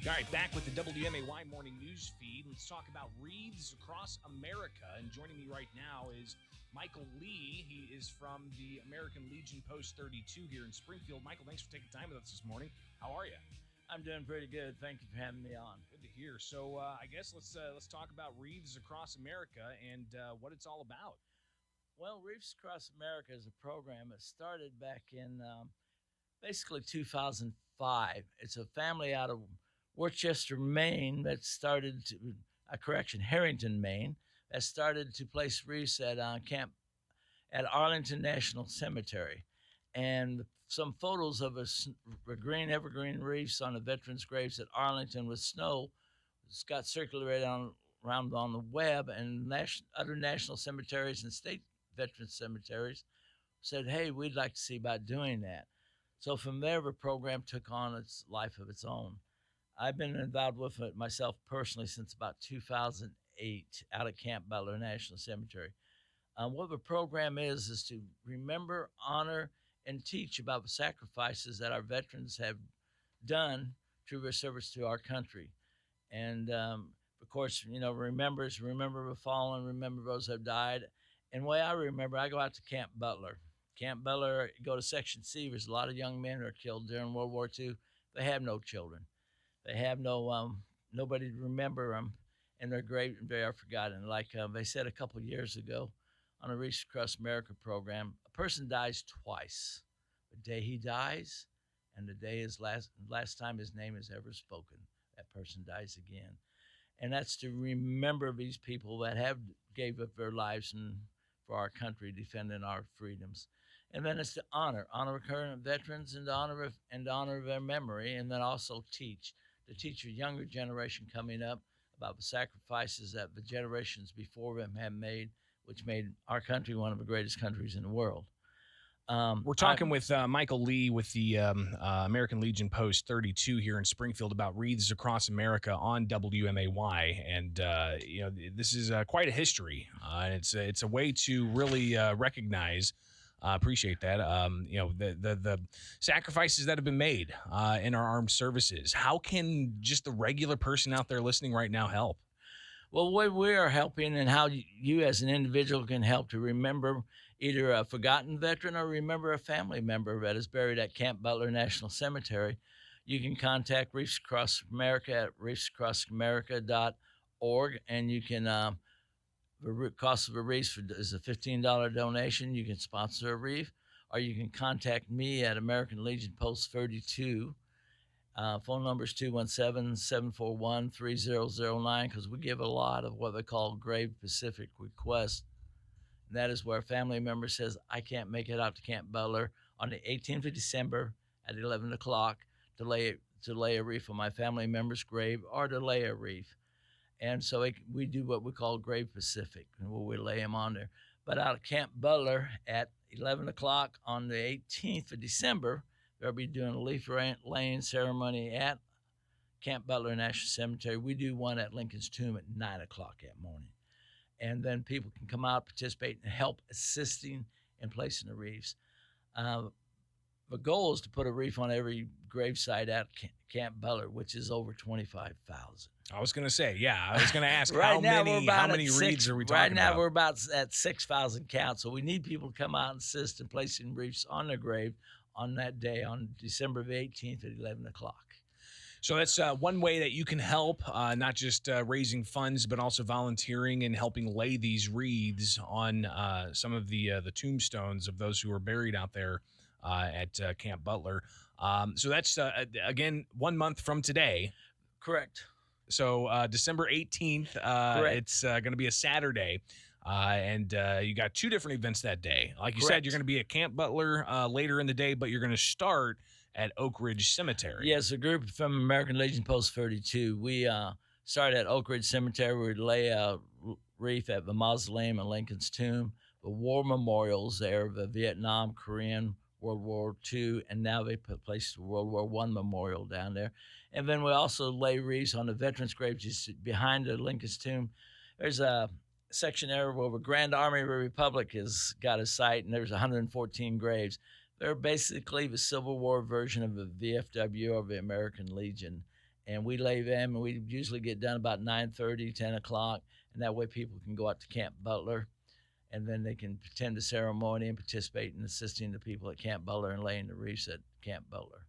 All right, back with the WMAY morning news feed. Let's talk about Wreaths Across America. And joining me right now is Michael Lee. He is from the American Legion Post 32 here in Springfield. Michael, thanks for taking time with us this morning. How are you? I'm doing pretty good. Thank you for having me on. Good to hear. So I guess let's talk about Wreaths Across America and what it's all about. Well, Wreaths Across America is a program that started back in basically 2005. It's a family out of Worcester, Maine that started to, Harrington, Maine, that started to place wreaths at camp at Arlington National Cemetery. And some photos of green evergreen wreaths on the veterans' graves at Arlington with snow got circulated around on the web, and other national cemeteries and state veteran cemeteries said, hey, we'd like to see about doing that. So from there, the program took on its life of its own. I've been involved with it myself personally since about 2008 out at Camp Butler National Cemetery. What the program is to remember, honor, and teach about the sacrifices that our veterans have done through their service to our country. And of course, remember the fallen, remember those that have died. And the way I remember, I go out to Camp Butler. Camp Butler, go to Section C. There's a lot of young men who are killed during World War II. They have no children. They have nobody to remember them, and they're great. They are forgotten. Like they said a couple of years ago on a Wreaths Across America program, a person dies twice: the day he dies, and the day his last time his name is ever spoken. That person dies again, and that's to remember these people that have gave up their lives for our country, defending our freedoms. And then it's to honor current veterans and to honor their memory, and then also teach the younger generation coming up about the sacrifices that the generations before them have made, which made our country one of the greatest countries in the world. We're talking with Michael Lee with the American Legion Post 32 here in Springfield about Wreaths Across America on WMAY, and this is quite a history. It's a way to really recognize. Appreciate that. The sacrifices that have been made in our armed services. How can just the regular person out there listening right now help? Well, the way we are helping and how you as an individual can help to remember either a forgotten veteran or remember a family member that is buried at Camp Butler National Cemetery, you can contact Wreaths Across America at wreathsacrossamerica.org, and you can, the cost of a wreath is a $15 donation. You can sponsor a wreath, or you can contact me at American Legion Post 32. Phone number is 217-741-3009, because we give a lot of what they call grave specific requests. And that is where a family member says, I can't make it out to Camp Butler on the 18th of December at 11 o'clock to lay a wreath on my family member's grave, or to lay a wreath. And so we do what we call grave specific, where we lay them on there. But out of Camp Butler at 11 o'clock on the 18th of December, they'll be doing a leaf laying ceremony at Camp Butler National Cemetery. We do one at Lincoln's Tomb at 9 o'clock that morning. And then people can come out, participate, and help assisting in placing the wreaths. The goal is to put a wreath on every gravesite at Camp Butler, which is over 25,000. I was going to say, I was going to ask right how many wreaths are we talking about? Right now we're about at 6,000 count, so we need people to come out and assist in placing wreaths on their grave on that day, on December the 18th at 11 o'clock. So that's one way that you can help, not just raising funds, but also volunteering and helping lay these wreaths on some of the tombstones of those who are buried out there at Camp Butler. So that's, again, 1 month from today. Correct. So December 18th, it's going to be a Saturday. And you got two different events that day. Like you said, you're going to be at Camp Butler later in the day, but you're going to start at Oak Ridge Cemetery. Yes, a group from American Legion Post 32. We started at Oak Ridge Cemetery. We lay a wreath at the mausoleum and Lincoln's Tomb, the war memorials there, the Vietnam, Korean, World War II, and now they placed the World War I memorial down there. And then we also lay wreaths on the veterans' graves just behind the Lincoln's Tomb. There's a section there where the Grand Army of the Republic has got a site, and there's 114 graves. They're basically the Civil War version of the VFW or the American Legion. and we lay them, and we usually get done about 9:30, 10 o'clock, and that way people can go out to Camp Butler, and then they can attend the ceremony and participate in assisting the people at Camp Butler and laying the wreaths at Camp Butler.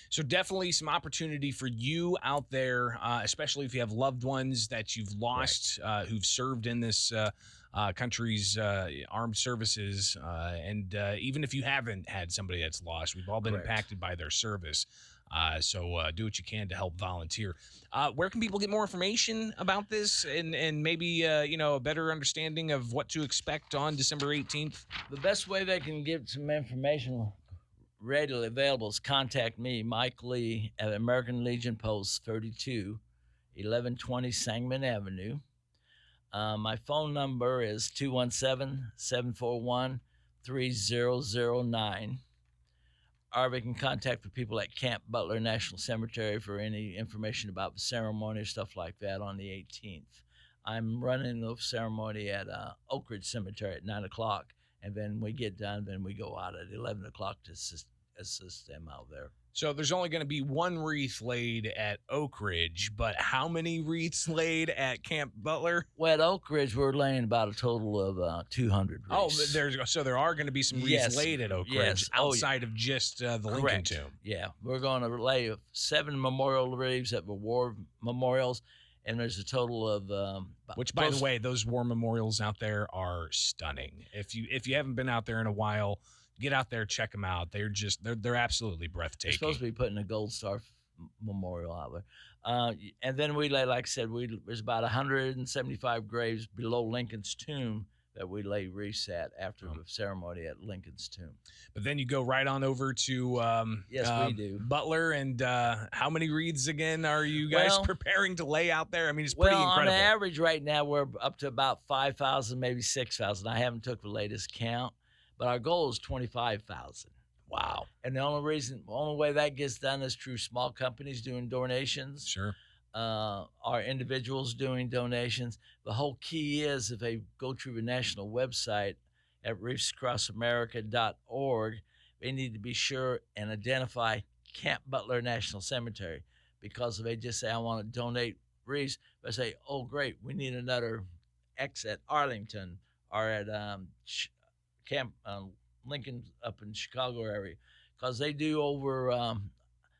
So definitely some opportunity for you out there, especially if you have loved ones that you've lost who've served in this country's armed services. And even if you haven't had somebody that's lost, we've all been impacted by their service. So do what you can to help volunteer. Where can people get more information about this and maybe, a better understanding of what to expect on December 18th? The best way they can get some information readily available is contact me, Mike Lee, at American Legion Post 32, 1120 Sangamon Avenue. My phone number is 217-741-3009. Or they can contact the people at Camp Butler National Cemetery for any information about the ceremony or stuff like that on the 18th. I'm running the ceremony at Oak Ridge Cemetery at 9 o'clock, and then we get done, then we go out at 11 o'clock to assist them out there. So there's only going to be one wreath laid at Oak Ridge, but how many wreaths laid at Camp Butler? Well, at Oak Ridge, we're laying about a total of 200 wreaths. Oh, so there are going to be some wreaths laid at Oak Ridge outside of just the Lincoln Tomb. Yeah, we're going to lay 7 memorial wreaths at the war memorials, and there's a total of which, by the way, those war memorials out there are stunning. If you haven't been out there in a while, get out there, check them out. They're absolutely breathtaking. We're supposed to be putting a Gold Star memorial out there, and then we lay, like I said, there's about 175 graves below Lincoln's tomb that we lay wreaths at after the ceremony at Lincoln's tomb. But then you go right on over to yes, we do. Butler, and how many wreaths again are you guys preparing to lay out there? I mean, it's pretty incredible. On average right now we're up to about 5,000, maybe 6,000. I haven't took the latest count, but our goal is 25,000. Wow. And the only way that gets done is through small companies doing donations. Sure. Our individuals doing donations. The whole key is if they go through the national website at wreathsacrossamerica.org, they need to be sure and identify Camp Butler National Cemetery, because if they just say, I want to donate wreaths, they say, oh, great, we need another X at Arlington or at Camp Lincoln up in Chicago area, because they do over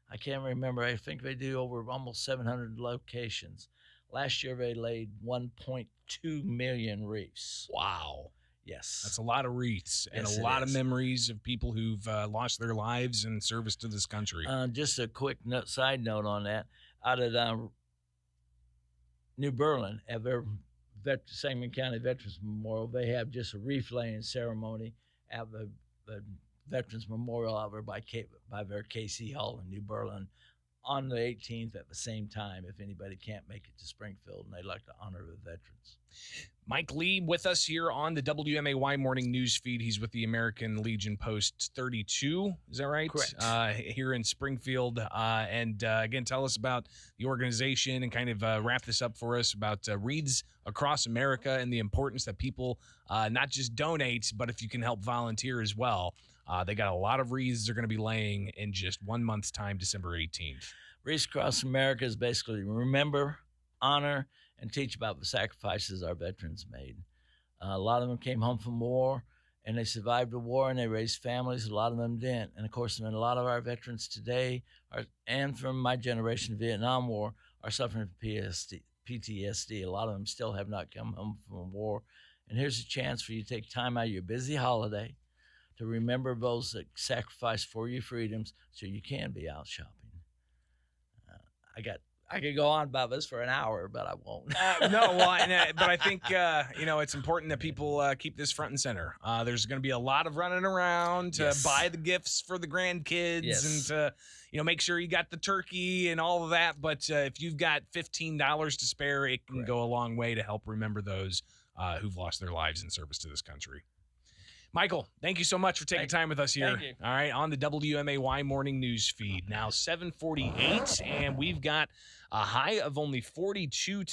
I can't remember. I think they do over almost 700 locations. Last year, they laid 1.2 million wreaths. Wow. Yes. That's a lot of wreaths and a lot of memories of people who've lost their lives in service to this country. Just a quick side note on that. Out at New Berlin, at their Sangamon County Veterans Memorial, they have just a wreath laying ceremony at the Veterans Memorial out there by their KC Hall in New Berlin on the 18th at the same time, if anybody can't make it to Springfield and they'd like to honor the veterans. Mike Lee with us here on the WMAY morning news feed. He's with the American Legion Post 32. Is that right? Correct. Here in Springfield. And again, tell us about the organization and kind of wrap this up for us about Wreaths Across America and the importance that people not just donate, but if you can help volunteer as well. They got a lot of wreaths they're going to be laying in just 1 month's time, December 18th. Wreaths Across America is basically remember, honor, and teach about the sacrifices our veterans made. A lot of them came home from war, and they survived the war, and they raised families. A lot of them didn't. And, of course, a lot of our veterans today, and from my generation, the Vietnam War, are suffering from PTSD. A lot of them still have not come home from war. And here's a chance for you to take time out of your busy holiday to remember those that sacrificed for your freedoms so you can be out shopping. I could go on about this for an hour, but I won't. But I think, it's important that people keep this front and center. There's going to be a lot of running around to buy the gifts for the grandkids and to, make sure you got the turkey and all of that. But if you've got $15 to spare, it can go a long way to help remember those who've lost their lives in service to this country. Michael, thank you so much for taking time with us here. Thank you. All right, on the WMAY morning news feed. Now 7:48, and we've got a high of only 42